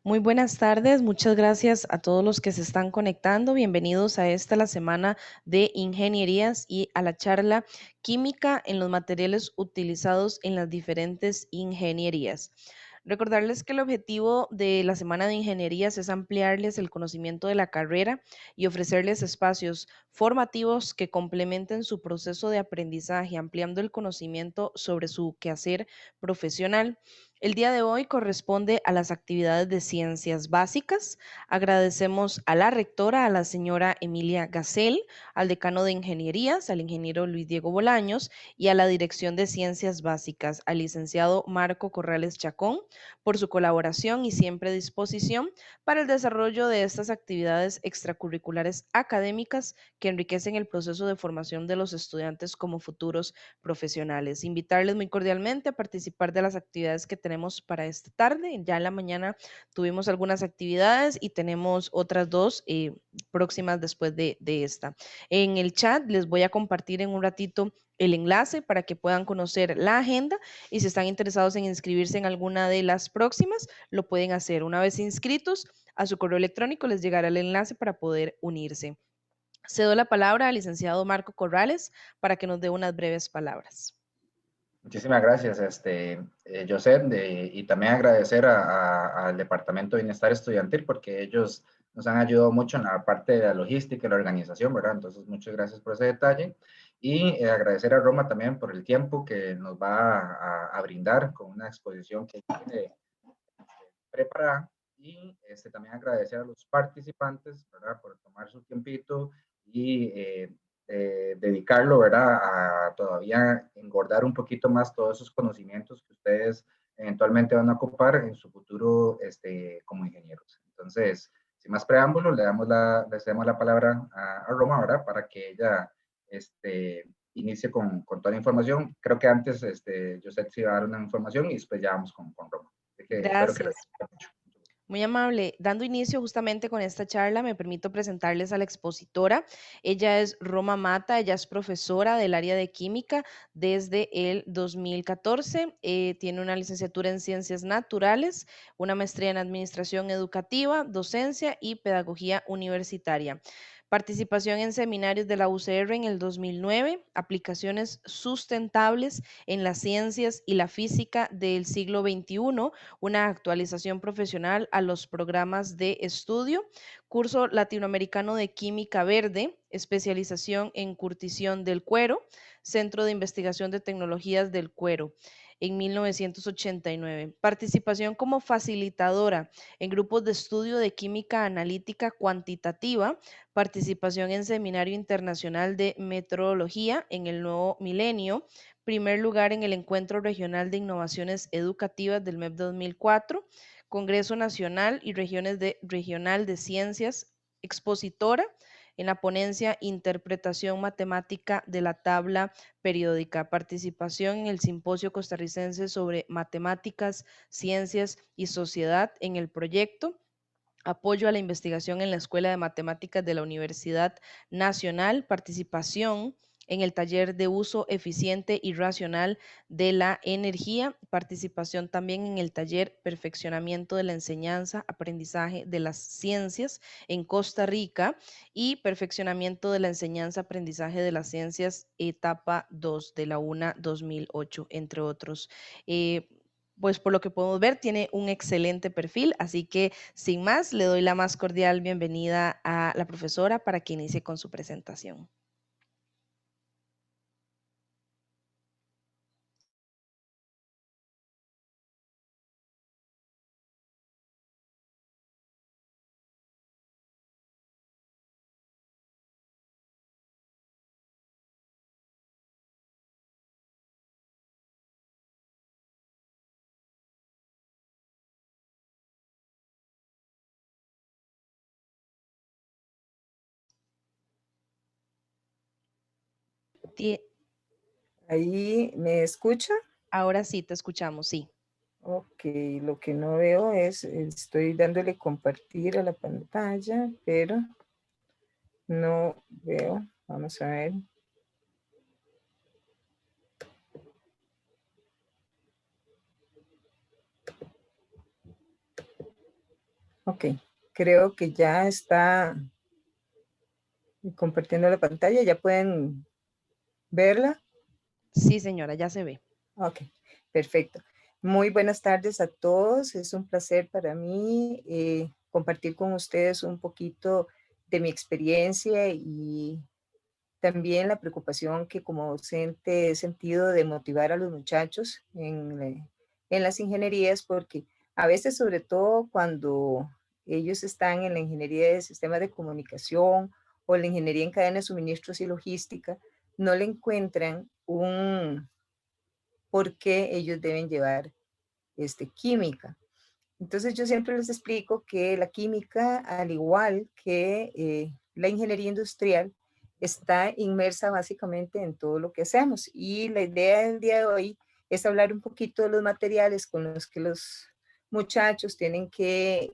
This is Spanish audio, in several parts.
Muy buenas tardes, muchas gracias a todos los que se están conectando. Bienvenidos a la semana de ingenierías y a la charla química en los materiales utilizados en las diferentes ingenierías. Recordarles que el objetivo de la semana de ingenierías es ampliarles el conocimiento de la carrera y ofrecerles espacios formativos que complementen su proceso de aprendizaje, ampliando el conocimiento sobre su quehacer profesional. El día de hoy corresponde a las actividades de ciencias básicas. Agradecemos a la rectora, a la señora Emilia Gacel, al decano de ingenierías, al ingeniero Luis Diego Bolaños y a la dirección de ciencias básicas, al licenciado Marco Corrales Chacón, por su colaboración y siempre disposición para el desarrollo de estas actividades extracurriculares académicas que enriquecen el proceso de formación de los estudiantes como futuros profesionales. Invitarles muy cordialmente a participar de las actividades que tenemos para esta tarde. Ya en la mañana tuvimos algunas actividades y tenemos otras dos próximas después de esta. En el chat les voy a compartir en un ratito el enlace para que puedan conocer la agenda y si están interesados en inscribirse en alguna de las próximas, lo pueden hacer. Una vez inscritos, a su correo electrónico les llegará el enlace para poder unirse. Cedo la palabra al licenciado Marco Corrales para que nos dé unas breves palabras. Muchísimas gracias, Josep, y también agradecer al Departamento de Bienestar Estudiantil porque ellos nos han ayudado mucho en la parte de la logística y la organización, ¿verdad? Entonces, muchas gracias por ese detalle y agradecer a Roma también por el tiempo que nos va a brindar con una exposición que tiene preparada y también agradecer a los participantes, ¿verdad? Por tomar su tiempito y dedicarlo, ¿verdad? A todavía engordar un poquito más todos esos conocimientos que ustedes eventualmente van a ocupar en su futuro como ingenieros. Entonces, sin más preámbulos, le damos la palabra a Roma, ¿verdad? Para que ella inicie con toda la información. Creo que antes José se iba a dar una información y después ya vamos con Roma. Así que espero que les Gracias. guste mucho. Muy amable. Dando inicio justamente con esta charla, me permito presentarles a la expositora. Ella es Roma Mata, ella es profesora del área de química desde el 2014. Tiene una licenciatura en ciencias naturales, una maestría en administración educativa, docencia y pedagogía universitaria. Participación en seminarios de la UCR en el 2009, aplicaciones sustentables en las ciencias y la física del siglo XXI, una actualización profesional a los programas de estudio, curso latinoamericano de química verde, especialización en curtición del cuero, Centro de Investigación de Tecnologías del Cuero en 1989. Participación como facilitadora en grupos de estudio de química analítica cuantitativa, participación en Seminario Internacional de Metrología en el Nuevo Milenio, primer lugar en el Encuentro Regional de Innovaciones Educativas del MEP 2004, Congreso Nacional y Regional de Ciencias, expositora en la ponencia Interpretación Matemática de la Tabla Periódica, participación en el Simposio Costarricense sobre Matemáticas, Ciencias y Sociedad en el proyecto, apoyo a la investigación en la Escuela de Matemáticas de la Universidad Nacional, participación en el taller de uso eficiente y racional de la energía, participación también en el taller perfeccionamiento de la enseñanza, aprendizaje de las ciencias en Costa Rica y perfeccionamiento de la enseñanza, aprendizaje de las ciencias, etapa 2 de la UNA 2008, entre otros. Pues por lo que podemos ver, tiene un excelente perfil, así que sin más, le doy la más cordial bienvenida a la profesora para que inicie con su presentación. Ahí me escucha. Ahora sí, te escuchamos, sí. Ok, lo que no veo es, estoy dándole compartir a la pantalla, pero no veo. Vamos a ver. Ok, creo que ya está compartiendo la pantalla, ya pueden verla. Sí, señora, ya se ve. Ok, perfecto. Muy buenas tardes a todos. Es un placer para mí compartir con ustedes un poquito de mi experiencia y también la preocupación que como docente he sentido de motivar a los muchachos en las ingenierías, porque a veces, sobre todo cuando ellos están en la ingeniería de sistemas de comunicación o la ingeniería en cadena de suministros y logística, no le encuentran un por qué ellos deben llevar química. Entonces yo siempre les explico que la química, al igual que la ingeniería industrial, está inmersa básicamente en todo lo que hacemos. Y la idea del día de hoy es hablar un poquito de los materiales con los que los muchachos tienen que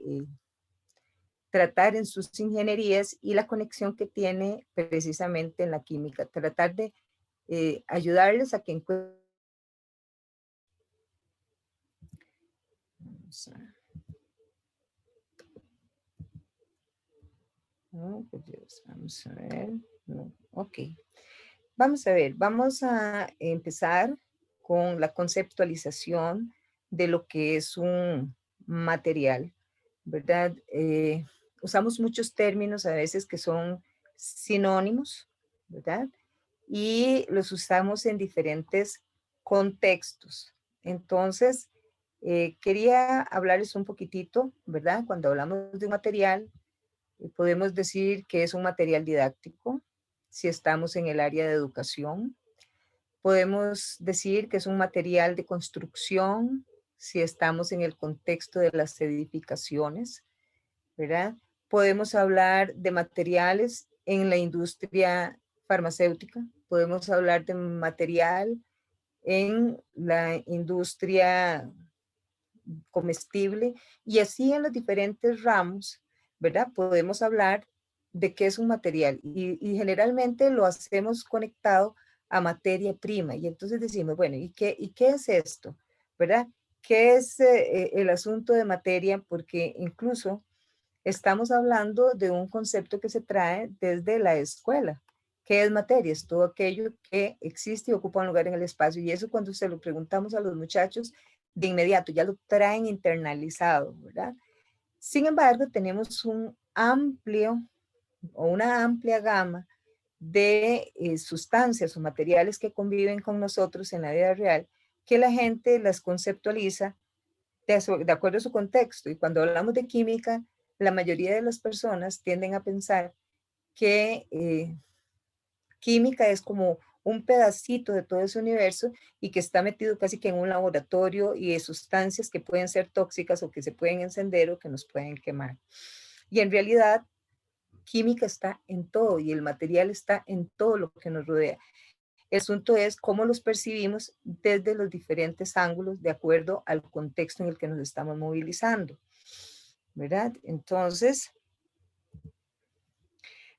tratar en sus ingenierías y la conexión que tiene precisamente en la química. Tratar de ayudarles a que encuentren. No, por Dios, vamos a ver. No, ok. Vamos a ver, vamos a empezar con la conceptualización de lo que es un material, ¿verdad? Usamos muchos términos a veces que son sinónimos, ¿verdad? Y los usamos en diferentes contextos. Entonces, quería hablarles un poquitito, ¿verdad? Cuando hablamos de un material, podemos decir que es un material didáctico, si estamos en el área de educación. Podemos decir que es un material de construcción, si estamos en el contexto de las edificaciones, ¿verdad? Podemos hablar de materiales en la industria farmacéutica, podemos hablar de material en la industria comestible y así en los diferentes ramos, ¿verdad? Podemos hablar de qué es un material y generalmente lo hacemos conectado a materia prima y entonces decimos, bueno, ¿y qué es esto? ¿Verdad? ¿Qué es el asunto de materia? Porque incluso estamos hablando de un concepto que se trae desde la escuela. ¿Qué es materia? Es todo aquello que existe y ocupa un lugar en el espacio. Y eso cuando se lo preguntamos a los muchachos, de inmediato ya lo traen internalizado, ¿verdad? Sin embargo, tenemos un amplio o una amplia gama de sustancias o materiales que conviven con nosotros en la vida real, que la gente las conceptualiza de acuerdo a su contexto. Y cuando hablamos de química, la mayoría de las personas tienden a pensar que química es como un pedacito de todo ese universo y que está metido casi que en un laboratorio y de sustancias que pueden ser tóxicas o que se pueden encender o que nos pueden quemar. Y en realidad, química está en todo y el material está en todo lo que nos rodea. El asunto es cómo los percibimos desde los diferentes ángulos de acuerdo al contexto en el que nos estamos movilizando, ¿verdad? Entonces,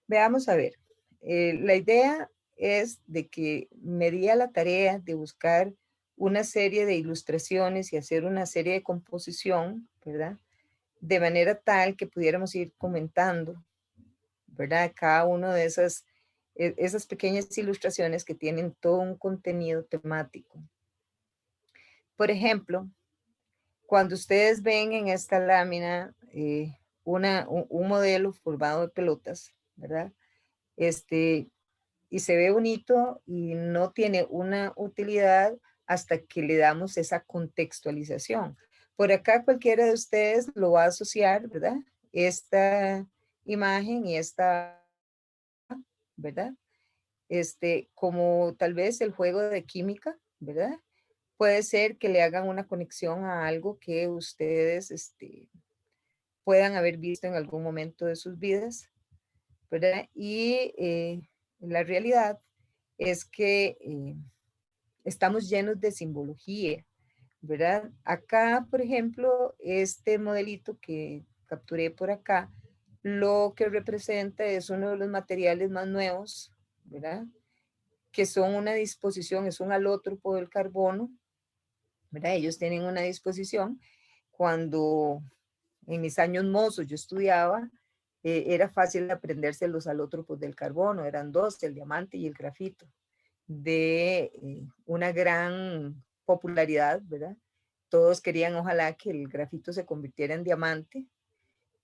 veamos a ver. La idea es de que me di a la tarea de buscar una serie de ilustraciones y hacer una serie de composición, ¿verdad? De manera tal que pudiéramos ir comentando, ¿verdad? Cada una de esas pequeñas ilustraciones que tienen todo un contenido temático. Por ejemplo, cuando ustedes ven en esta lámina un modelo formado de pelotas, ¿verdad? Y se ve bonito y no tiene una utilidad hasta que le damos esa contextualización. Por acá cualquiera de ustedes lo va a asociar, ¿verdad? Esta imagen y esta, ¿verdad? Como tal vez el juego de química, ¿verdad? Puede ser que le hagan una conexión a algo que ustedes puedan haber visto en algún momento de sus vidas, ¿verdad? Y la realidad es que estamos llenos de simbología, ¿verdad? Acá, por ejemplo, este modelito que capturé por acá, lo que representa es uno de los materiales más nuevos, ¿verdad? Que son una disposición, es un alótropo del carbono, ¿verdad? Ellos tienen una disposición cuando en mis años mozos yo estudiaba, era fácil aprenderse los alótropos del carbono, eran dos, el diamante y el grafito, de una gran popularidad, ¿verdad? Todos querían ojalá que el grafito se convirtiera en diamante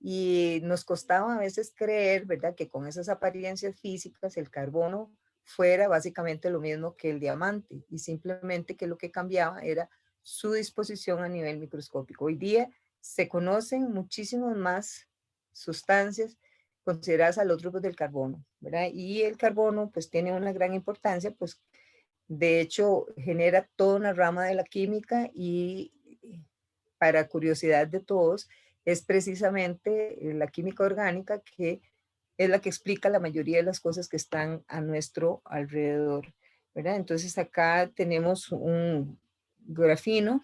y nos costaba a veces creer, ¿verdad? Que con esas apariencias físicas el carbono fuera básicamente lo mismo que el diamante y simplemente que lo que cambiaba era su disposición a nivel microscópico. Hoy día se conocen muchísimas más sustancias consideradas alótropos del carbono, ¿verdad? Y el carbono pues tiene una gran importancia, pues de hecho genera toda una rama de la química y para curiosidad de todos, es precisamente la química orgánica que es la que explica la mayoría de las cosas que están a nuestro alrededor, ¿verdad? Entonces acá tenemos un grafino,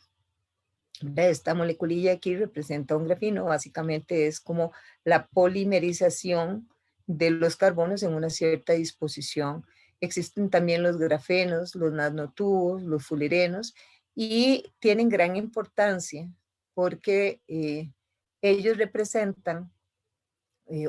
¿verdad? Esta moleculilla aquí representa un grafino, básicamente es como la polimerización de los carbonos en una cierta disposición. Existen también los grafenos, los nanotubos, los fulerenos, y tienen gran importancia porque ellos representan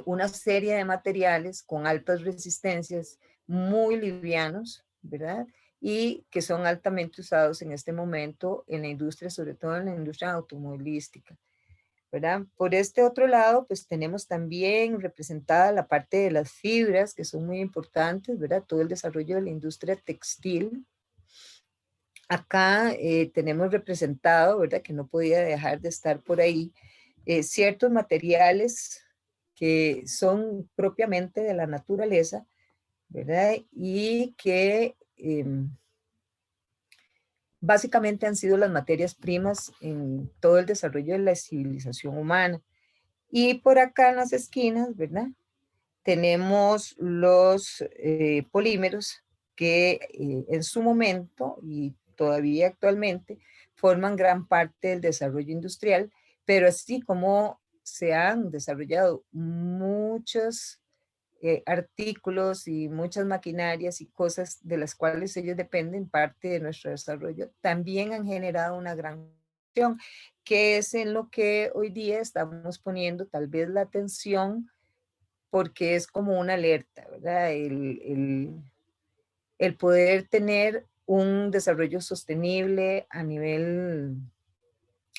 una serie de materiales con altas resistencias, muy livianos, ¿verdad? Y que son altamente usados en este momento en la industria, sobre todo en la industria automovilística, ¿verdad? Por este otro lado, pues tenemos también representada la parte de las fibras, que son muy importantes, ¿verdad? Todo el desarrollo de la industria textil. Acá tenemos representado, ¿verdad? Que no podía dejar de estar por ahí, ciertos materiales que son propiamente de la naturaleza, ¿verdad? Y que básicamente han sido las materias primas en todo el desarrollo de la civilización humana. Y por acá en las esquinas, ¿verdad? Tenemos los polímeros que en su momento y todavía actualmente forman gran parte del desarrollo industrial, pero así como se han desarrollado muchos artículos y muchas maquinarias y cosas de las cuales ellos dependen, parte de nuestro desarrollo, también han generado una gran cuestión, que es en lo que hoy día estamos poniendo tal vez la atención porque es como una alerta, ¿verdad? El poder tener un desarrollo sostenible a nivel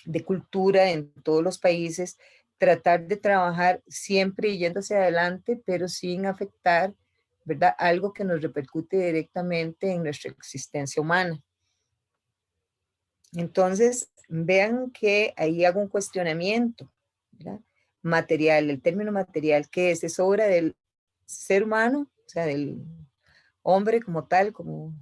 de cultura en todos los países, tratar de trabajar siempre yendo hacia adelante, pero sin afectar, ¿verdad? Algo que nos repercute directamente en nuestra existencia humana. Entonces, vean que ahí hago un cuestionamiento, ¿verdad? Material, el término material, ¿qué es? ¿Es obra del ser humano, o sea, del hombre como tal, como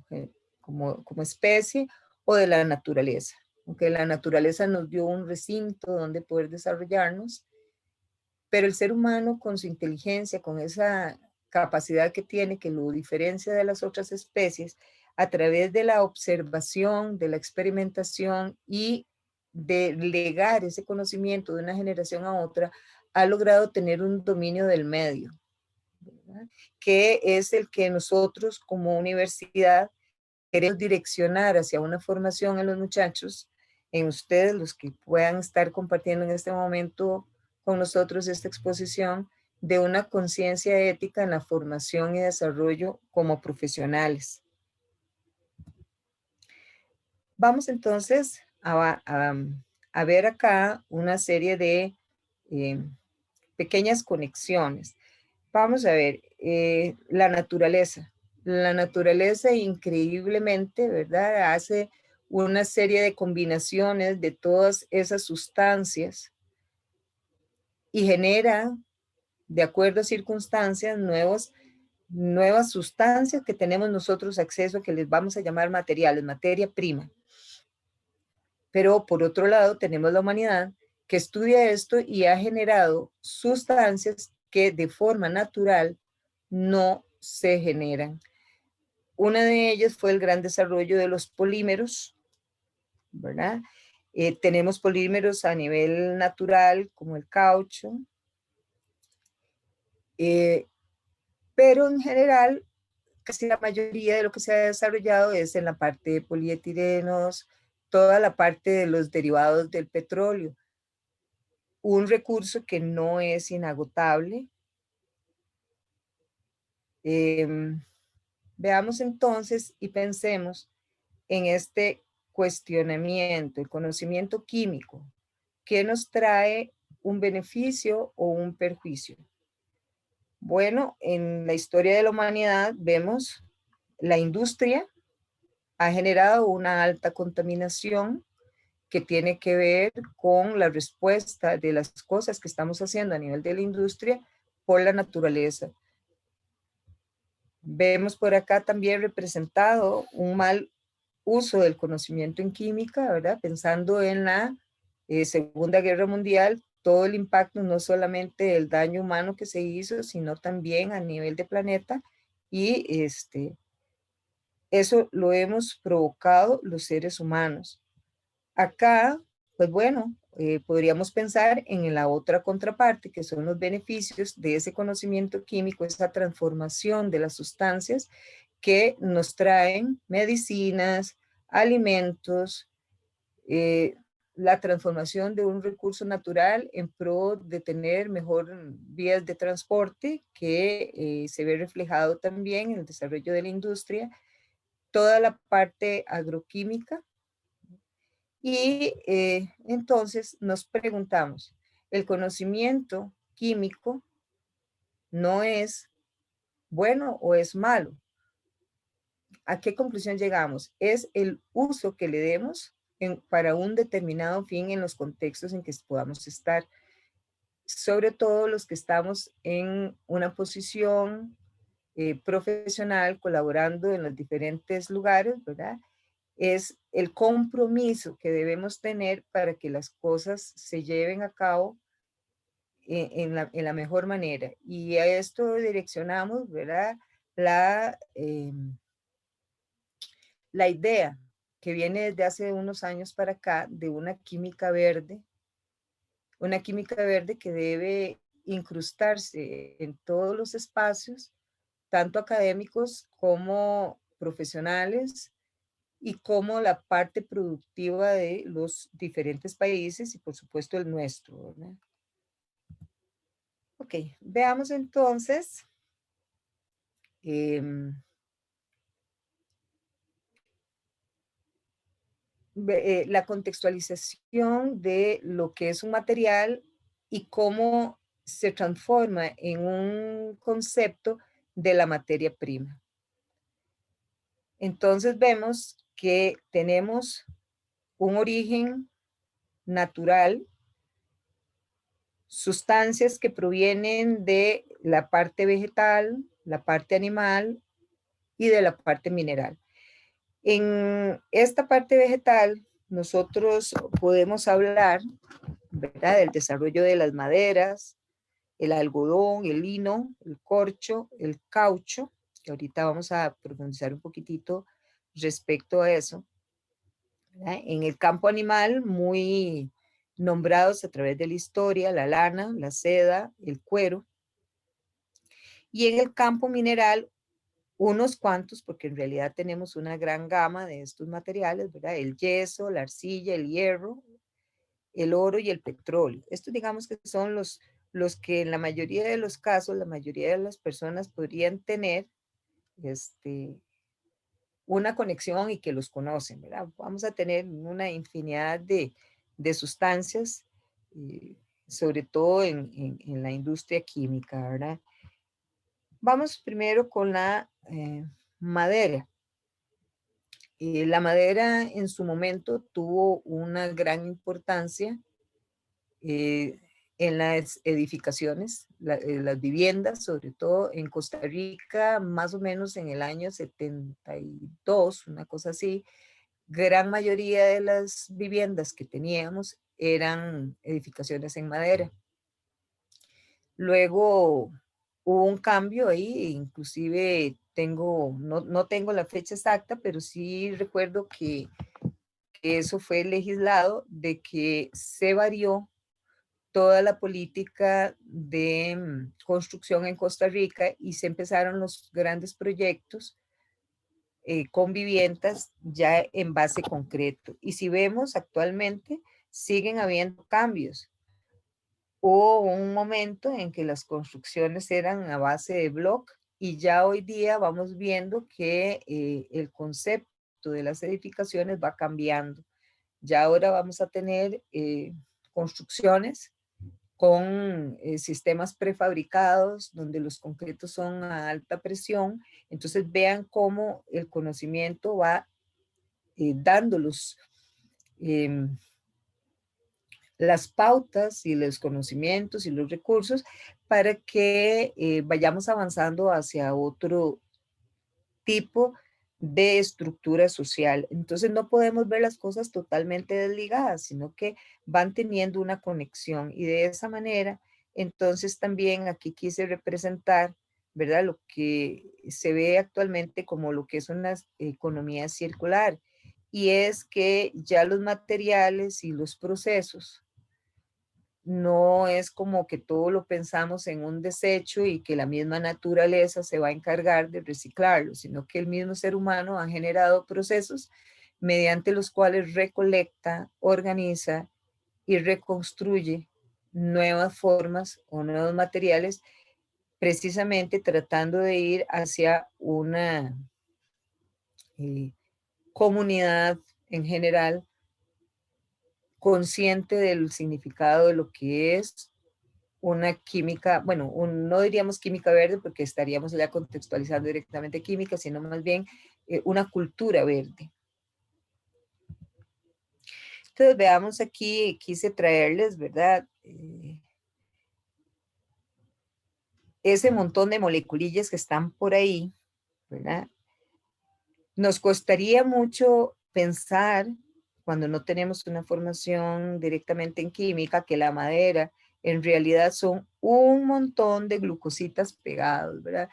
especie, o de la naturaleza? Aunque la naturaleza nos dio un recinto donde poder desarrollarnos, pero el ser humano con su inteligencia, con esa capacidad que tiene, que lo diferencia de las otras especies, a través de la observación, de la experimentación y de legar ese conocimiento de una generación a otra, ha logrado tener un dominio del medio, ¿verdad? Que es el que nosotros como universidad queremos direccionar hacia una formación en los muchachos, en ustedes, los que puedan estar compartiendo en este momento con nosotros esta exposición, de una conciencia ética en la formación y desarrollo como profesionales. Vamos entonces a ver acá una serie de pequeñas conexiones. Vamos a ver, la naturaleza. La naturaleza increíblemente, ¿verdad? Hace una serie de combinaciones de todas esas sustancias y genera, de acuerdo a circunstancias, nuevas sustancias que tenemos nosotros acceso, que les vamos a llamar materiales, materia prima. Pero por otro lado, tenemos la humanidad que estudia esto y ha generado sustancias que de forma natural no se generan. Una de ellas fue el gran desarrollo de los polímeros, ¿verdad? Tenemos polímeros a nivel natural, como el caucho, pero en general, casi la mayoría de lo que se ha desarrollado es en la parte de polietilenos, toda la parte de los derivados del petróleo. un recurso que no es inagotable. Veamos entonces y pensemos en este cuestionamiento, el conocimiento químico. ¿Qué nos trae un beneficio o un perjuicio? Bueno, en la historia de la humanidad vemos la industria ha generado una alta contaminación que tiene que ver con la respuesta de las cosas que estamos haciendo a nivel de la industria por la naturaleza. Vemos por acá también representado un mal uso del conocimiento en química, ¿verdad? Pensando en la Segunda Guerra Mundial, todo el impacto, no solamente el daño humano que se hizo, sino también a nivel de planeta, y eso lo hemos provocado los seres humanos. Acá, pues bueno, podríamos pensar en la otra contraparte, que son los beneficios de ese conocimiento químico, esa transformación de las sustancias que nos traen medicinas, alimentos, la transformación de un recurso natural en pro de tener mejor vías de transporte, que se ve reflejado también en el desarrollo de la industria, toda la parte agroquímica. Y entonces nos preguntamos, ¿el conocimiento químico no es bueno o es malo? ¿A qué conclusión llegamos? Es el uso que le demos para un determinado fin en los contextos en que podamos estar, sobre todo los que estamos en una posición profesional, colaborando en los diferentes lugares, ¿verdad? Es el compromiso que debemos tener para que las cosas se lleven a cabo en la mejor manera. Y a esto direccionamos, ¿verdad? La, la idea que viene desde hace unos años para acá de una química verde que debe incrustarse en todos los espacios, tanto académicos como profesionales, y como la parte productiva de los diferentes países y por supuesto el nuestro, ¿verdad? Ok, veamos entonces la contextualización de lo que es un material y cómo se transforma en un concepto de la materia prima. Entonces vemos que tenemos un origen natural, sustancias que provienen de la parte vegetal, la parte animal y de la parte mineral. En esta parte vegetal, nosotros podemos hablar, ¿verdad?, del desarrollo de las maderas, el algodón, el lino, el corcho, el caucho, que ahorita vamos a profundizar un poquitito respecto a eso, ¿verdad? En el campo animal, muy nombrados a través de la historia, la lana, la seda, el cuero. Y en el campo mineral, unos cuantos, porque en realidad tenemos una gran gama de estos materiales, ¿verdad? El yeso, la arcilla, el hierro, el oro y el petróleo. Estos digamos que son los que en la mayoría de los casos, la mayoría de las personas podrían tener una conexión y que los conocen, ¿verdad? Vamos a tener una infinidad de sustancias, sobre todo en la industria química, ¿verdad? Vamos primero con la madera. La madera en su momento tuvo una gran importancia en las edificaciones, las viviendas, sobre todo en Costa Rica, más o menos en el año 72, una cosa así. Gran mayoría de las viviendas que teníamos eran edificaciones en madera. Luego hubo un cambio ahí, inclusive no tengo la fecha exacta, pero sí recuerdo que eso fue legislado, de que se varió toda la política de construcción en Costa Rica y se empezaron los grandes proyectos con viviendas ya en base concreto. Y si vemos actualmente, siguen habiendo cambios. Hubo un momento en que las construcciones eran a base de block y ya hoy día vamos viendo que el concepto de las edificaciones va cambiando. Ya ahora vamos a tener construcciones con sistemas prefabricados donde los concretos son a alta presión. Entonces vean cómo el conocimiento va dando las pautas y los conocimientos y los recursos para que vayamos avanzando hacia otro tipo de estructura social. Entonces no podemos ver las cosas totalmente desligadas, sino que van teniendo una conexión y de esa manera, entonces también aquí quise representar, ¿verdad? Lo que se ve actualmente como lo que es una economía circular y es que ya los materiales y los procesos no es como que todo lo pensamos en un desecho y que la misma naturaleza se va a encargar de reciclarlo, sino que el mismo ser humano ha generado procesos mediante los cuales recolecta, organiza y reconstruye nuevas formas o nuevos materiales, precisamente tratando de ir hacia una comunidad en general consciente del significado de lo que es una química, bueno, no diríamos química verde porque estaríamos ya contextualizando directamente química, sino más bien una cultura verde. Entonces veamos aquí, quise traerles, ¿verdad? Ese montón de moleculillas que están por ahí, ¿verdad? Nos costaría mucho pensar, cuando no tenemos una formación directamente en química, que la madera en realidad son un montón de glucositas pegados, ¿verdad?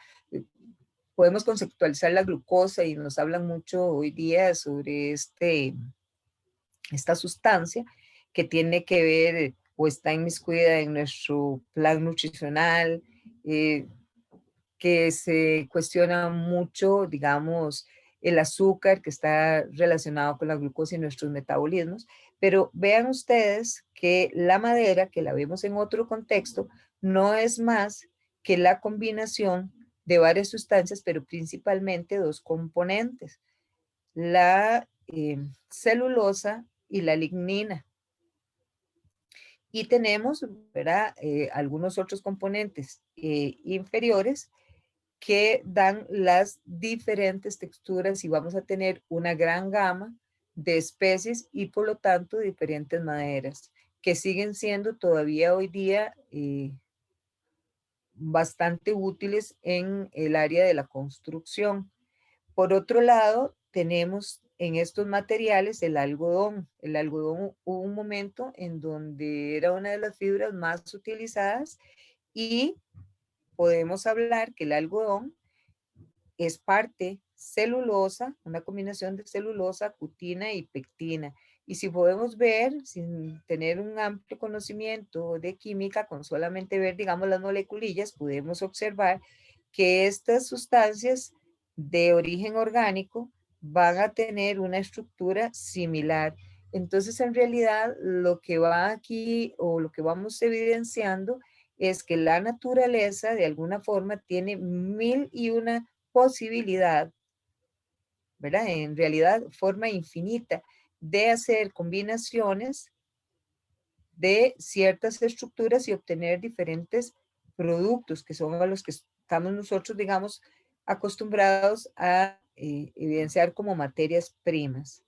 Podemos conceptualizar la glucosa y nos hablan mucho hoy día sobre esta sustancia que tiene que ver o está inmiscuida en nuestro plan nutricional, que se cuestiona mucho, digamos, el azúcar que está relacionado con la glucosa y nuestros metabolismos, pero vean ustedes que la madera, que la vemos en otro contexto, no es más que la combinación de varias sustancias, pero principalmente dos componentes, la celulosa y la lignina. Y tenemos, ¿verdad? Algunos otros componentes inferiores que dan las diferentes texturas y vamos a tener una gran gama de especies y por lo tanto diferentes maderas que siguen siendo todavía hoy día bastante útiles en el área de la construcción. Por otro lado, tenemos en estos materiales el algodón. El algodón hubo un momento en donde era una de las fibras más utilizadas y podemos hablar que el algodón es parte celulosa, una combinación de celulosa, cutina y pectina. Y si podemos ver, sin tener un amplio conocimiento de química, con solamente ver, digamos, las moleculillas, podemos observar que estas sustancias de origen orgánico van a tener una estructura similar. Entonces, en realidad, lo que va aquí o lo que vamos evidenciando es que la naturaleza, de alguna forma, tiene mil y una posibilidad, ¿verdad? En realidad, forma infinita de hacer combinaciones de ciertas estructuras y obtener diferentes productos que son a los que estamos nosotros, digamos, acostumbrados a evidenciar como materias primas.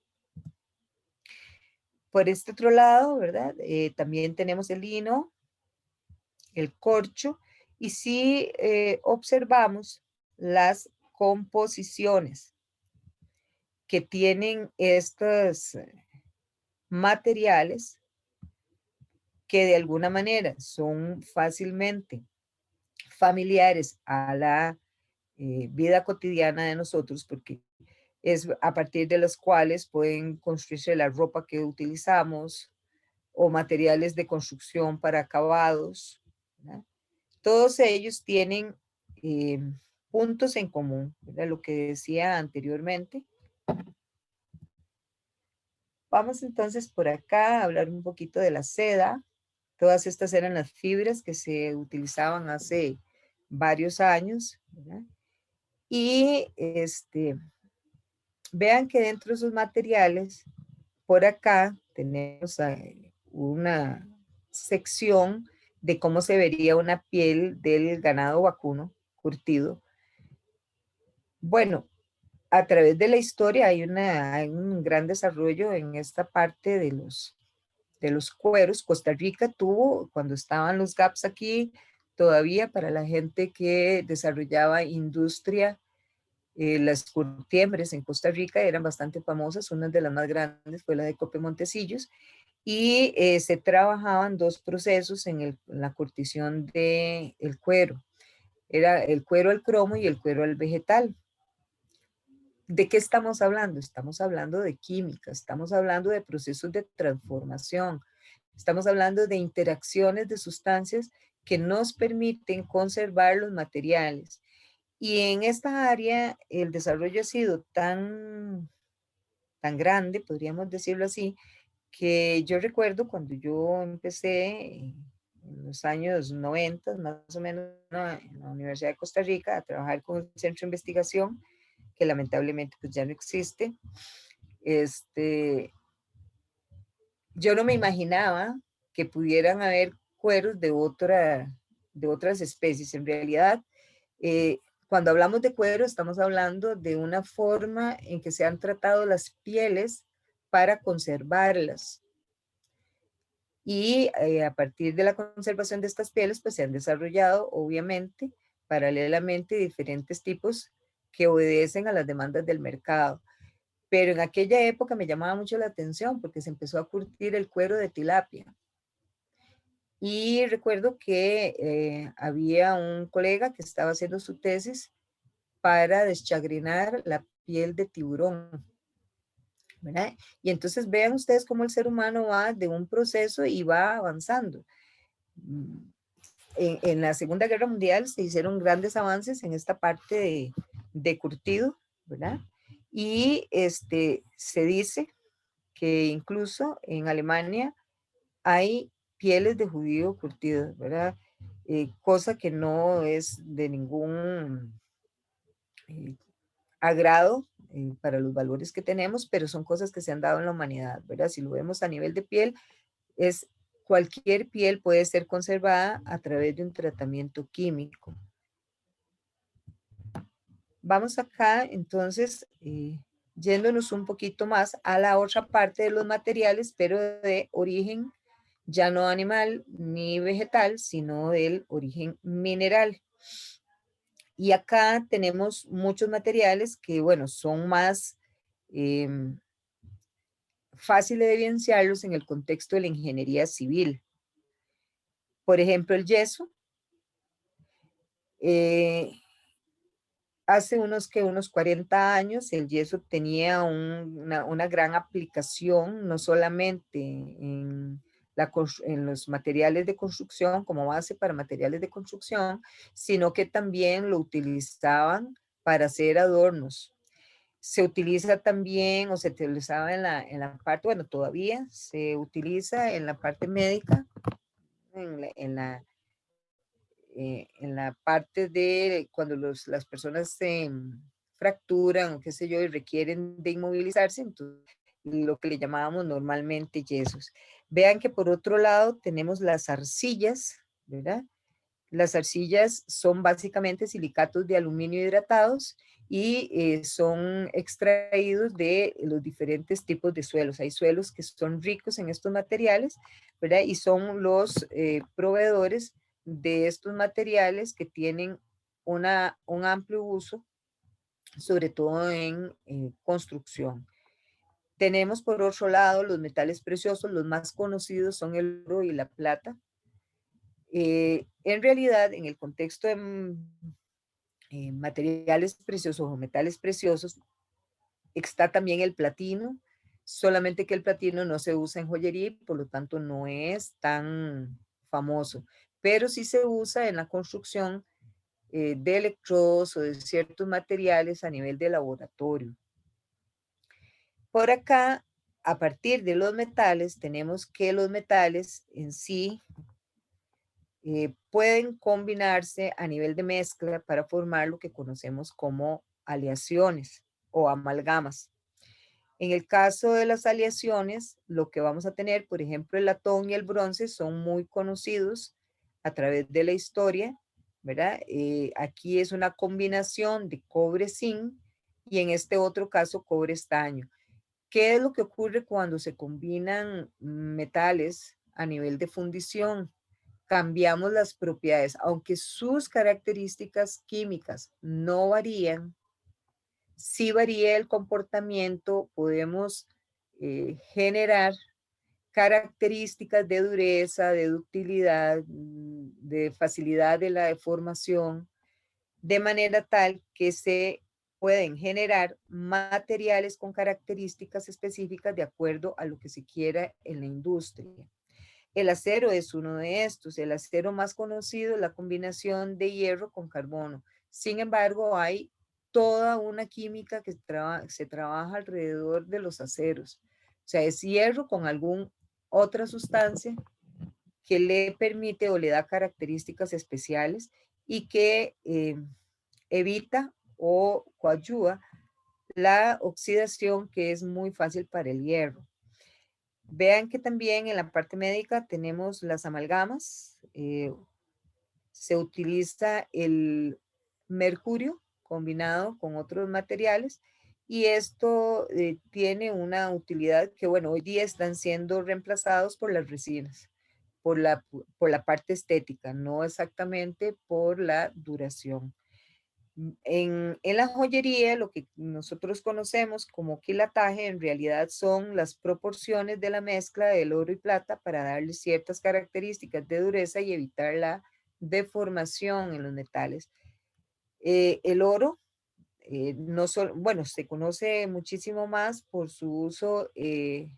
Por este otro lado, ¿verdad? También tenemos el lino, el corcho, y si observamos las composiciones que tienen estos materiales que de alguna manera son fácilmente familiares a la vida cotidiana de nosotros, porque es a partir de las cuales pueden construirse la ropa que utilizamos o materiales de construcción para acabados, ¿verdad? Todos ellos tienen puntos en común, ¿verdad? Lo que decía anteriormente. Vamos entonces por acá a hablar un poquito de la seda. Todas estas eran las fibras que se utilizaban hace varios años, ¿verdad? Y vean que dentro de esos materiales, por acá tenemos una sección de cómo se vería una piel del ganado vacuno curtido. Bueno, a través de la historia hay un gran desarrollo en esta parte de los cueros. Costa Rica tuvo, cuando estaban los gaps aquí, todavía para la gente que desarrollaba industria, las curtiembres en Costa Rica eran bastante famosas. Una de las más grandes fue la de Cope Montecillos, y se trabajaban dos procesos en la curtición del cuero. Era el cuero al cromo y el cuero al vegetal. ¿De qué estamos hablando? Estamos hablando de química, estamos hablando de procesos de transformación, estamos hablando de interacciones de sustancias que nos permiten conservar los materiales. Y en esta área el desarrollo ha sido tan grande, podríamos decirlo así, que yo recuerdo cuando yo empecé en los años 90, más o menos, ¿no?, en la Universidad de Costa Rica, a trabajar con un centro de investigación que lamentablemente pues ya no existe. Yo no me imaginaba que pudieran haber cueros de otras especies. En realidad, cuando hablamos de cuero, estamos hablando de una forma en que se han tratado las pieles para conservarlas. Y a partir de la conservación de estas pieles, pues se han desarrollado, obviamente, paralelamente, diferentes tipos que obedecen a las demandas del mercado. Pero en aquella época me llamaba mucho la atención porque se empezó a curtir el cuero de tilapia. Y recuerdo que había un colega que estaba haciendo su tesis para deschagrinar la piel de tiburón, ¿verdad? Y entonces vean ustedes cómo el ser humano va de un proceso y va avanzando. En la Segunda Guerra Mundial se hicieron grandes avances en esta parte de curtido, ¿verdad? Y se dice que incluso en Alemania hay pieles de judío curtidas, ¿verdad? Cosa que no es de ningún agrado para los valores que tenemos, pero son cosas que se han dado en la humanidad, ¿verdad? Si lo vemos a nivel de piel, cualquier piel puede ser conservada a través de un tratamiento químico. Vamos acá, entonces, yéndonos un poquito más a la otra parte de los materiales, pero de origen ya no animal ni vegetal, sino del origen mineral. Y acá tenemos muchos materiales que, bueno, son más fáciles de evidenciarlos en el contexto de la ingeniería civil. Por ejemplo, el yeso. Hace unos 40 años el yeso tenía una gran aplicación, no solamente en los materiales de construcción, como base para materiales de construcción, sino que también lo utilizaban para hacer adornos. Se utiliza también, o se utilizaba en la parte, bueno, todavía se utiliza en la parte médica, en la parte de cuando las personas se fracturan o qué sé yo y requieren de inmovilizarse, entonces lo que le llamábamos normalmente yesos. Vean que por otro lado tenemos las arcillas, ¿verdad? Las arcillas son básicamente silicatos de aluminio hidratados y son extraídos de los diferentes tipos de suelos. Hay suelos que son ricos en estos materiales, ¿verdad? Y son los proveedores de estos materiales que tienen un amplio uso, sobre todo en construcción. Tenemos por otro lado los metales preciosos. Los más conocidos son el oro y la plata. En realidad, en el contexto de materiales preciosos o metales preciosos, está también el platino, solamente que el platino no se usa en joyería y por lo tanto no es tan famoso, pero sí se usa en la construcción de electrodos o de ciertos materiales a nivel de laboratorio. Por acá, a partir de los metales, tenemos que los metales en sí pueden combinarse a nivel de mezcla para formar lo que conocemos como aleaciones o amalgamas. En el caso de las aleaciones, lo que vamos a tener, por ejemplo, el latón y el bronce son muy conocidos a través de la historia, ¿verdad? Aquí es una combinación de cobre-zinc y en este otro caso cobre-estaño. ¿Qué es lo que ocurre cuando se combinan metales a nivel de fundición? Cambiamos las propiedades, aunque sus características químicas no varían, sí varía el comportamiento, podemos generar características de dureza, de ductilidad, de facilidad de la deformación, de manera tal que se pueden generar materiales con características específicas de acuerdo a lo que se quiera en la industria. El acero es uno de estos. El acero más conocido es la combinación de hierro con carbono. Sin embargo, hay toda una química que se trabaja alrededor de los aceros. O sea, es hierro con alguna otra sustancia que le permite o le da características especiales y que evita o coadyuva la oxidación, que es muy fácil para el hierro. Vean que también en la parte médica tenemos las amalgamas. Se utiliza el mercurio combinado con otros materiales y esto tiene una utilidad que, bueno, hoy día están siendo reemplazados por las resinas, por la parte estética, no exactamente por la duración. En la joyería, lo que nosotros conocemos como quilataje, en realidad son las proporciones de la mezcla del oro y plata para darle ciertas características de dureza y evitar la deformación en los metales. El oro, no solo, bueno, se conoce muchísimo más por su uso en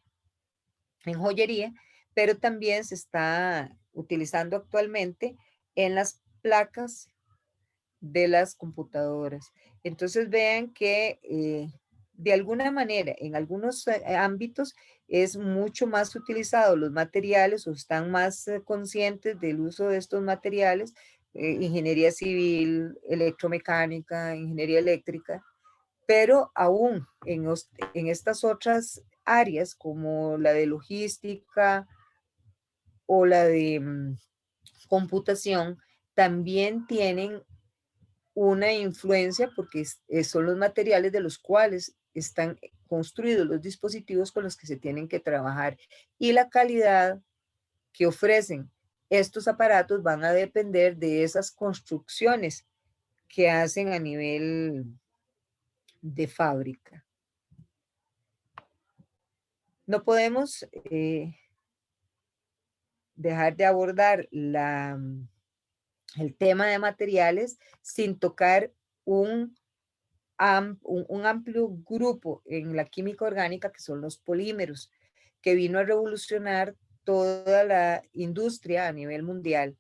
joyería, pero también se está utilizando actualmente en las placas de las computadoras. Entonces vean que de alguna manera en algunos ámbitos es mucho más utilizado los materiales o están más conscientes del uso de estos materiales, ingeniería civil, electromecánica, ingeniería eléctrica, pero aún en estas otras áreas como la de logística o la de computación, también tienen una influencia porque son los materiales de los cuales están construidos los dispositivos con los que se tienen que trabajar y la calidad que ofrecen estos aparatos van a depender de esas construcciones que hacen a nivel de fábrica. No podemos dejar de abordar el tema de materiales sin tocar un amplio grupo en la química orgánica que son los polímeros, que vino a revolucionar toda la industria a nivel mundial,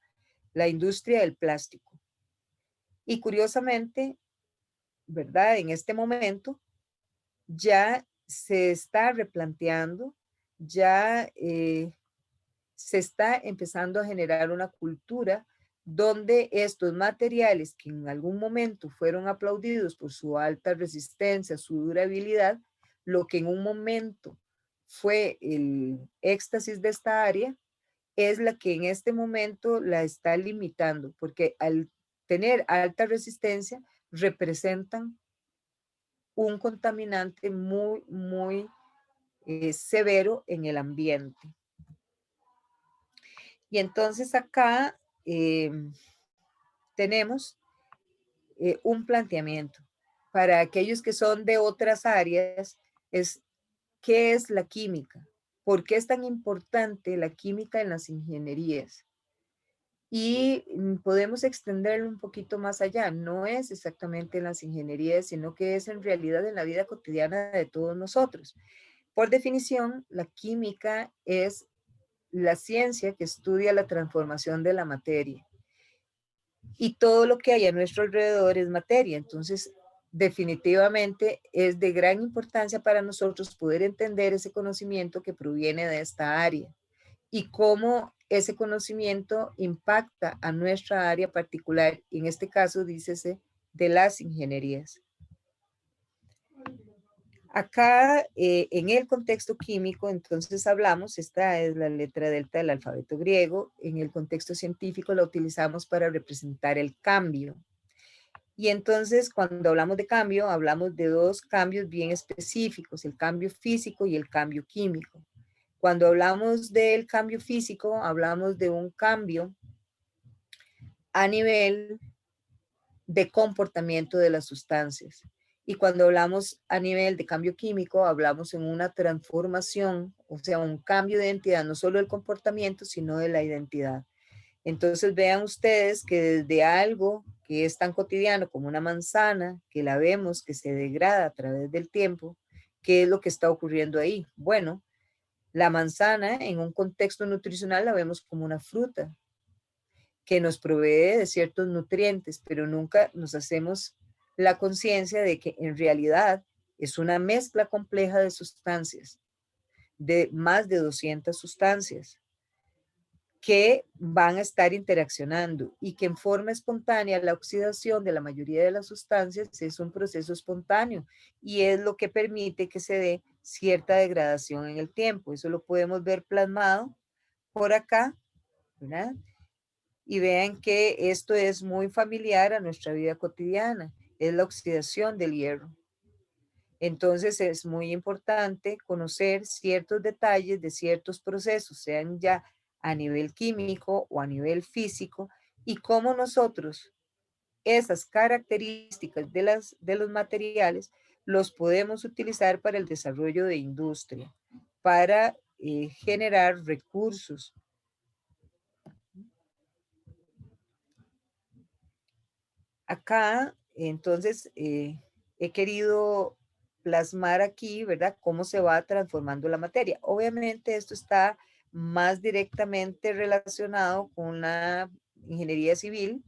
la industria del plástico. Y curiosamente, ¿verdad? En este momento ya se está replanteando, ya se está empezando a generar una cultura donde estos materiales que en algún momento fueron aplaudidos por su alta resistencia, su durabilidad, lo que en un momento fue el éxtasis de esta área, es la que en este momento la está limitando, porque al tener alta resistencia representan un contaminante muy, muy severo en el ambiente. Y entonces acá tenemos un planteamiento. Para aquellos que son de otras áreas, es ¿qué es la química? ¿Por qué es tan importante la química en las ingenierías? Y podemos extenderlo un poquito más allá. No es exactamente en las ingenierías, sino que es en realidad en la vida cotidiana de todos nosotros. Por definición, la química es la ciencia que estudia la transformación de la materia. Y todo lo que hay a nuestro alrededor es materia. Entonces, definitivamente es de gran importancia para nosotros poder entender ese conocimiento que proviene de esta área. y cómo ese conocimiento impacta a nuestra área particular, y en este caso, dícese, de las ingenierías. Acá, en el contexto químico, entonces hablamos, esta es la letra delta del alfabeto griego, en el contexto científico la utilizamos para representar el cambio. Y entonces, cuando hablamos de cambio, hablamos de dos cambios bien específicos, el cambio físico y el cambio químico. Cuando hablamos del cambio físico, hablamos de un cambio a nivel de comportamiento de las sustancias. Y cuando hablamos a nivel de cambio químico, hablamos en una transformación, o sea, un cambio de identidad, no solo del comportamiento, sino de la identidad. Entonces vean ustedes que desde algo que es tan cotidiano como una manzana, que la vemos que se degrada a través del tiempo, ¿qué es lo que está ocurriendo ahí? Bueno, la manzana en un contexto nutricional la vemos como una fruta que nos provee de ciertos nutrientes, pero nunca nos hacemos la conciencia de que en realidad es una mezcla compleja de sustancias, de más de 200 sustancias que van a estar interaccionando y que en forma espontánea la oxidación de la mayoría de las sustancias es un proceso espontáneo y es lo que permite que se dé cierta degradación en el tiempo. Eso lo podemos ver plasmado por acá, ¿verdad? Y vean que esto es muy familiar a nuestra vida cotidiana, es la oxidación del hierro. Entonces es muy importante conocer ciertos detalles de ciertos procesos, sean ya a nivel químico o a nivel físico, y cómo nosotros esas características de los materiales los podemos utilizar para el desarrollo de industria, para generar recursos. Acá, entonces, he querido plasmar aquí, ¿verdad? Cómo se va transformando la materia. Obviamente esto está más directamente relacionado con la ingeniería civil,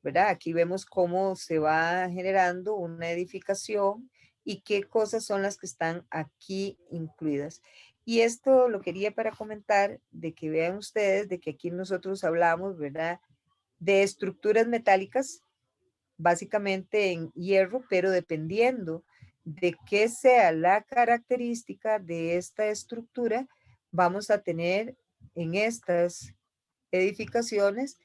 ¿verdad? Aquí vemos cómo se va generando una edificación y qué cosas son las que están aquí incluidas. Y esto lo quería para comentar, de que vean ustedes, de que aquí nosotros hablamos, ¿verdad? De estructuras metálicas básicamente en hierro, pero dependiendo de qué sea la característica de esta estructura, vamos a tener en estas edificaciones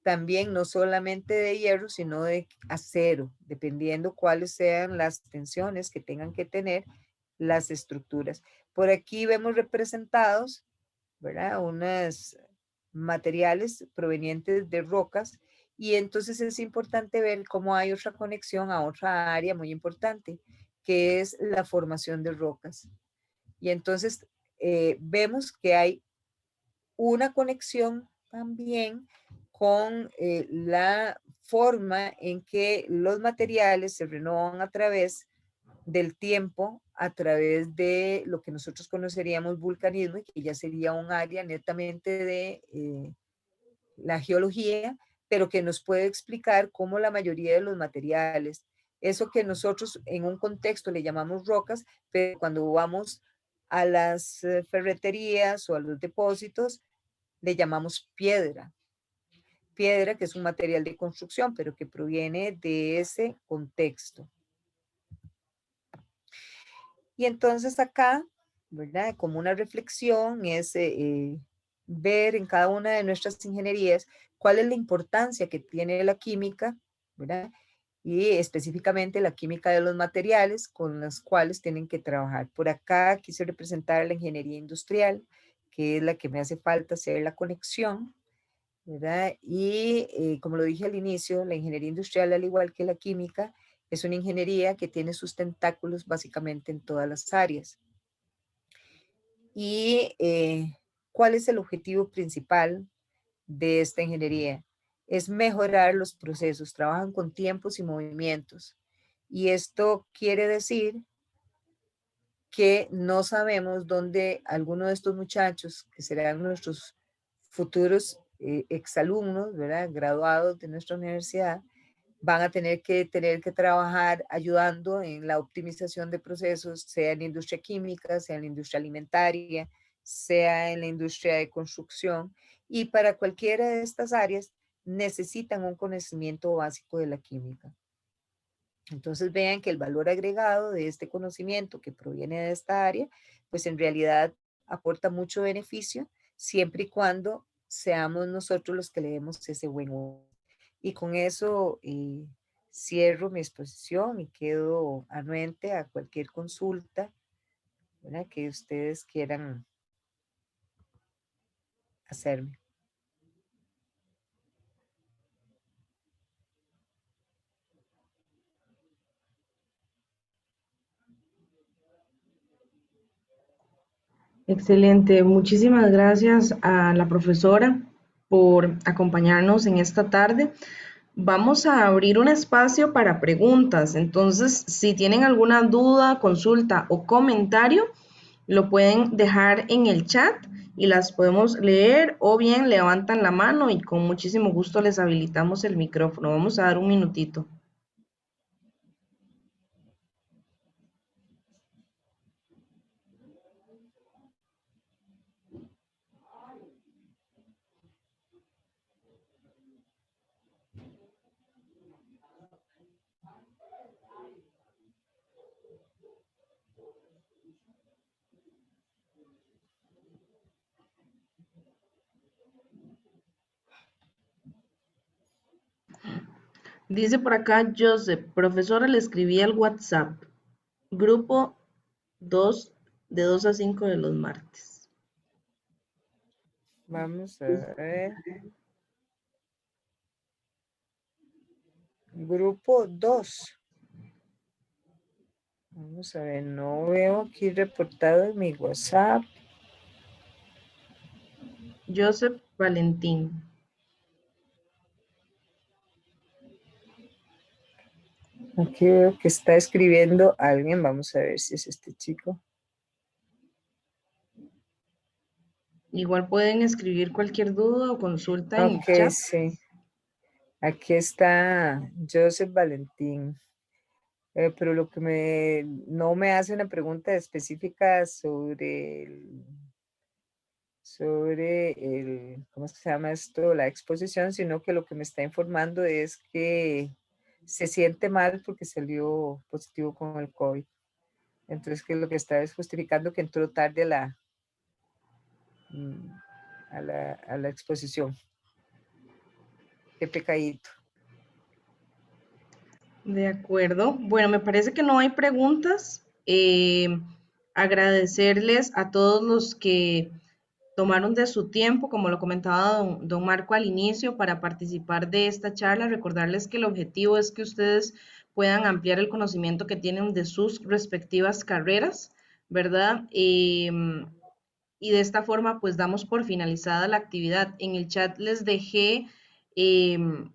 también no solamente de hierro, sino de acero, dependiendo cuáles sean las tensiones que tengan que tener las estructuras. Por aquí vemos representados, ¿verdad? Unos materiales provenientes de rocas y entonces es importante ver cómo hay otra conexión a otra área muy importante, que es la formación de rocas. Y entonces vemos que hay una conexión también con la forma en que los materiales se renovan a través del tiempo, a través de lo que nosotros conoceríamos vulcanismo, y que ya sería un área netamente de la geología, pero que nos puede explicar cómo la mayoría de los materiales, eso que nosotros en un contexto le llamamos rocas, pero cuando vamos a las ferreterías o a los depósitos, le llamamos piedra. Piedra que es un material de construcción, pero que proviene de ese contexto. Y entonces acá, ¿verdad? Como una reflexión es ver en cada una de nuestras ingenierías cuál es la importancia que tiene la química, ¿verdad? Y específicamente la química de los materiales con los cuales tienen que trabajar. Por acá quise representar la ingeniería industrial, que es la que me hace falta hacer la conexión, ¿verdad? Y como lo dije al inicio, la ingeniería industrial, al igual que la química, es una ingeniería que tiene sus tentáculos básicamente en todas las áreas. ¿Y cuál es el objetivo principal de esta ingeniería? Es mejorar los procesos, trabajan con tiempos y movimientos. Y esto quiere decir que no sabemos dónde alguno de estos muchachos, que serán nuestros futuros exalumnos, ¿verdad? Graduados de nuestra universidad, van a tener que trabajar ayudando en la optimización de procesos, sea en la industria química, sea en la industria alimentaria, sea en la industria de construcción, y para cualquiera de estas áreas necesitan un conocimiento básico de la química. Entonces vean que el valor agregado de este conocimiento que proviene de esta área, pues en realidad aporta mucho beneficio siempre y cuando seamos nosotros los que le demos ese buen uso. Y con eso cierro mi exposición y quedo anuente a cualquier consulta, ¿verdad?, que ustedes quieran hacerme. Excelente. Muchísimas gracias a la profesora por acompañarnos en esta tarde. Vamos a abrir un espacio para preguntas. Entonces, si tienen alguna duda, consulta o comentario, lo pueden dejar en el chat y las podemos leer, o bien levantan la mano y con muchísimo gusto les habilitamos el micrófono. Vamos a dar un minutito. Dice por acá Joseph, profesora, le escribí al WhatsApp, grupo 2 de 2 a 5 de los martes. Vamos a ver. Grupo 2. Vamos a ver, no veo aquí reportado en mi WhatsApp. Joseph Valentín. Aquí veo que está escribiendo alguien. Vamos a ver si es este chico. Igual pueden escribir cualquier duda o consulta en el Ok, chat. sí. Aquí está Joseph Valentín. Pero lo que no me hace una pregunta específica sobre ¿cómo es que se llama esto? La exposición, sino que lo que me está informando es que se siente mal porque salió positivo con el COVID. Entonces, que lo que está es justificando que entró tarde a la exposición. Qué pecadito. De acuerdo. Bueno, me parece que no hay preguntas. Agradecerles a todos los que tomaron de su tiempo, como lo comentaba don Marco al inicio, para participar de esta charla. Recordarles que el objetivo es que ustedes puedan ampliar el conocimiento que tienen de sus respectivas carreras, ¿verdad? Y de esta forma, pues damos por finalizada la actividad. En el chat les dejé el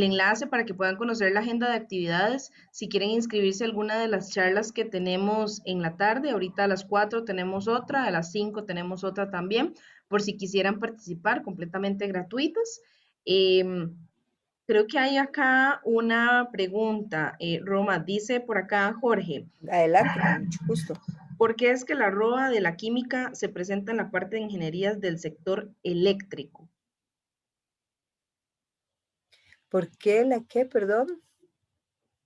enlace para que puedan conocer la agenda de actividades. Si quieren inscribirse a alguna de las charlas que tenemos en la tarde, ahorita a las 4 tenemos otra, a las 5 tenemos otra también, por si quisieran participar, completamente gratuitas. Creo que hay acá una pregunta. Roma, dice por acá Jorge, Adelante, con mucho gusto. ¿por qué es que la ROA de la química se presenta en la parte de ingenierías del sector eléctrico? ¿Por qué la qué, perdón?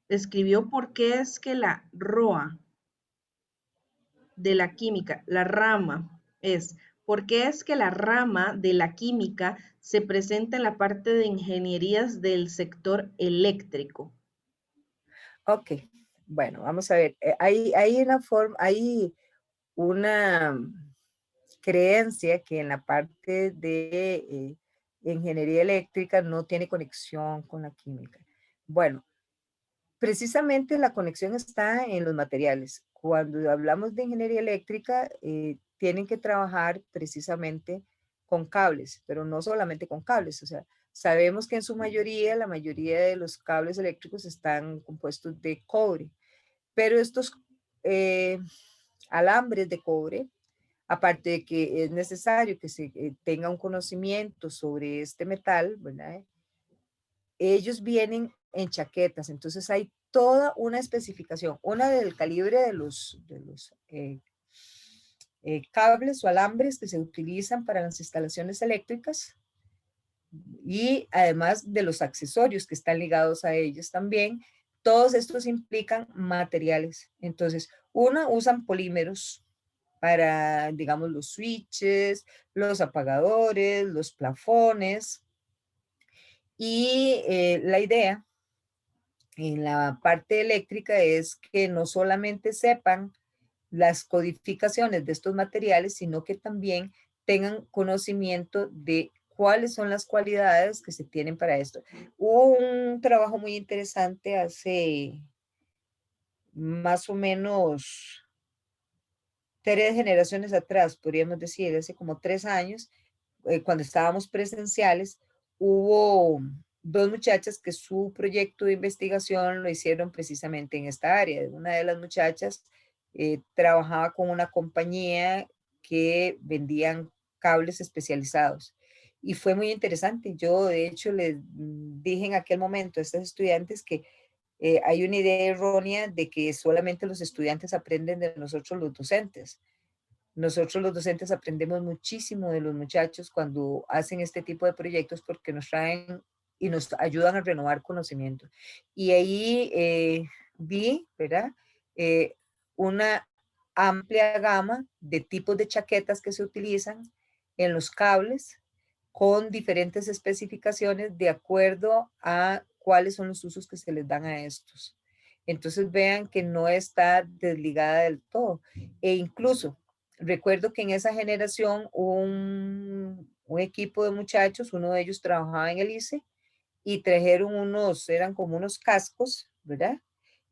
Escribió por qué es que la ROA de la química, la rama, es ¿por qué es que la rama de la química se presenta en la parte de ingenierías del sector eléctrico? Ok, bueno, vamos a ver. Hay una creencia que en la parte de ingeniería eléctrica no tiene conexión con la química. Bueno, precisamente la conexión está en los materiales. Cuando hablamos de ingeniería eléctrica, tienen que trabajar precisamente con cables, pero no solamente con cables. O sea, sabemos que en su mayoría, la mayoría de los cables eléctricos están compuestos de cobre, pero estos eh, alambres de cobre, aparte de que es necesario que se tenga un conocimiento sobre este metal, ¿verdad? Ellos vienen en chaquetas, entonces hay toda una especificación, una del calibre de los cables o alambres que se utilizan para las instalaciones eléctricas y además de los accesorios que están ligados a ellos también. Todos estos implican materiales. Entonces, uno, usan polímeros para, digamos, los switches, los apagadores, los plafones. Y la idea en la parte eléctrica es que no solamente sepan las codificaciones de estos materiales, sino que también tengan conocimiento de cuáles son las cualidades que se tienen para esto. Hubo un trabajo muy interesante hace más o menos 3 generaciones atrás, podríamos decir, hace como 3 años, cuando estábamos presenciales, hubo 2 muchachas que su proyecto de investigación lo hicieron precisamente en esta área. Una de las muchachas trabajaba con una compañía que vendían cables especializados. Y fue muy interesante. Yo, de hecho, les dije en aquel momento a estos estudiantes que hay una idea errónea de que solamente los estudiantes aprenden de nosotros los docentes. Nosotros los docentes aprendemos muchísimo de los muchachos cuando hacen este tipo de proyectos porque nos traen y nos ayudan a renovar conocimiento. Y ahí vi, ¿verdad? Una amplia gama de tipos de chaquetas que se utilizan en los cables con diferentes especificaciones de acuerdo a cuáles son los usos que se les dan a estos. Entonces vean que no está desligada del todo. E incluso recuerdo que en esa generación un equipo de muchachos, uno de ellos trabajaba en el ICE y trajeron eran como unos cascos, ¿verdad?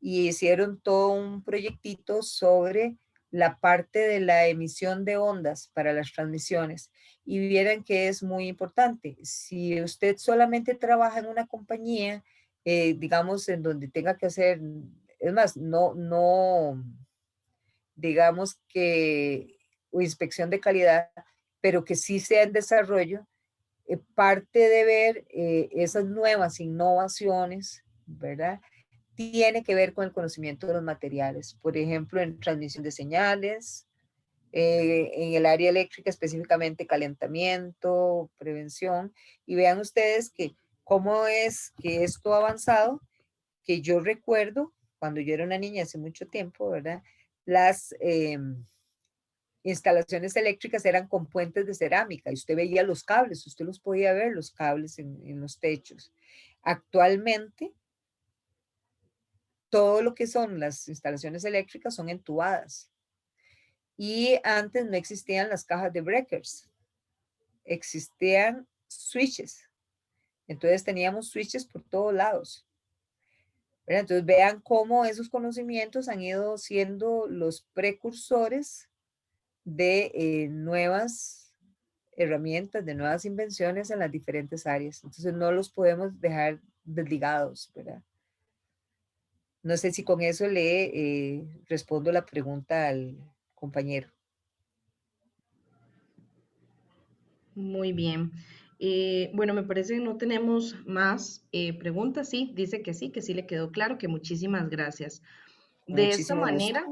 Y hicieron todo un proyectito sobre la parte de la emisión de ondas para las transmisiones. Y vieran que es muy importante. Si usted solamente trabaja en una compañía, digamos, en donde tenga que hacer, es más, no, digamos que, o inspección de calidad, pero que sí sea en desarrollo, parte de ver esas nuevas innovaciones, ¿verdad? Tiene que ver con el conocimiento de los materiales, por ejemplo, en transmisión de señales, en el área eléctrica específicamente calentamiento, prevención, y vean ustedes que cómo es que esto ha avanzado, que yo recuerdo cuando yo era una niña hace mucho tiempo, ¿verdad? Las instalaciones eléctricas eran con puentes de cerámica y usted veía los cables, usted los podía ver los cables en los techos. Actualmente, todo lo que son las instalaciones eléctricas son entubadas. Y antes no existían las cajas de breakers, existían switches. Entonces teníamos switches por todos lados. ¿Verdad? Entonces vean cómo esos conocimientos han ido siendo los precursores de nuevas herramientas, de nuevas invenciones en las diferentes áreas. Entonces no los podemos dejar desligados, ¿verdad? No sé si con eso le respondo la pregunta al compañero. Muy bien. Bueno, me parece que no tenemos más preguntas. Sí, dice que sí le quedó claro, que muchísimas gracias. De esta Muchísimo gusto. manera,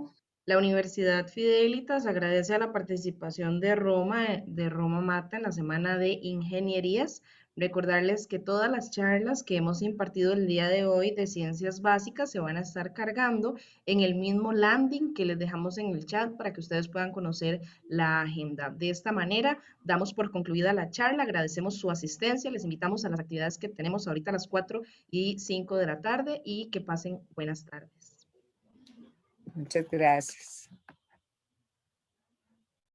la Universidad Fidelitas agradece a la participación de Roma Mata en la Semana de Ingenierías. Recordarles que todas las charlas que hemos impartido el día de hoy de ciencias básicas se van a estar cargando en el mismo landing que les dejamos en el chat para que ustedes puedan conocer la agenda. De esta manera, damos por concluida la charla, agradecemos su asistencia, les invitamos a las actividades que tenemos ahorita a las 4:05 de la tarde y que pasen buenas tardes. Muchas gracias.